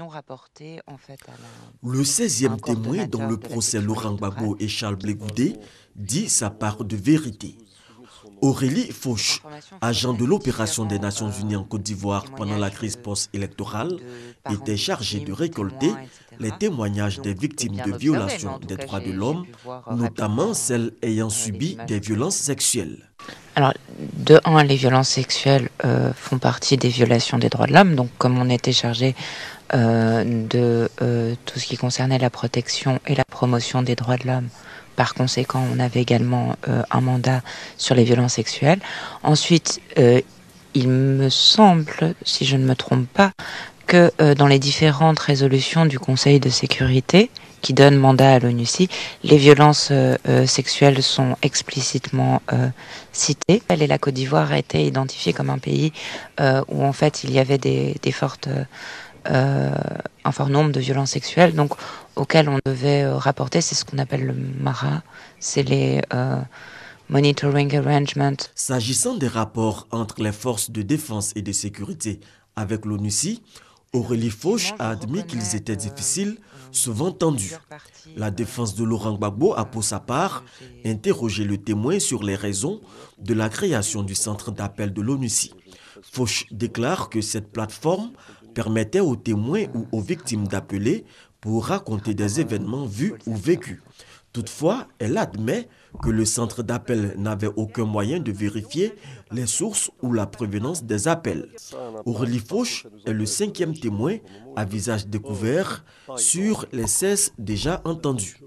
rapporté en fait Le à un 16e témoin dans coordonnateur le de la procès section Laurent électorale. Gbagbo et Charles Blé Goudé dit sa part de vérité. Aurélie Cette Fauche, information, en fait, agent provient de de l'opération des différents Nations Unies en Côte d'Ivoire pendant la témoignages crise post-électorale, de parents de était chargé de victimes, de récolter témoins, les etc. témoignages des Donc victimes bien de observé, mais violations en tout des cas, droits de j'ai l'homme, pu voir notamment rapidement celles ayant les subi images des au téléphone. violences sexuelles. Alors, de un, les violences sexuelles font partie des violations des droits de l'homme. Donc, comme on était chargé de tout ce qui concernait la protection et la promotion des droits de l'homme, par conséquent, on avait également un mandat sur les violences sexuelles. Ensuite, il me semble, si je ne me trompe pas, que dans les différentes résolutions du Conseil de sécurité qui donnent mandat à l'ONUCI, les violences sexuelles sont explicitement citées. Et la Côte d'Ivoire a été identifiée comme un pays où en fait il y avait un fort nombre de violences sexuelles, donc auxquelles on devait rapporter. C'est ce qu'on appelle le MARA, c'est les Monitoring Arrangements. S'agissant des rapports entre les forces de défense et de sécurité avec l'ONUCI, Aurélie Fauche a admis qu'ils étaient difficiles, souvent tendus. La défense de Laurent Gbagbo a pour sa part interrogé le témoin sur les raisons de la création du centre d'appel de l'ONUCI. Fauche déclare que cette plateforme permettait aux témoins ou aux victimes d'appeler pour raconter des événements vus ou vécus. Toutefois, elle admet que le centre d'appel n'avait aucun moyen de vérifier les sources ou la provenance des appels. Aurélie Fauche est le 5e témoin à visage découvert sur les 16 déjà entendus.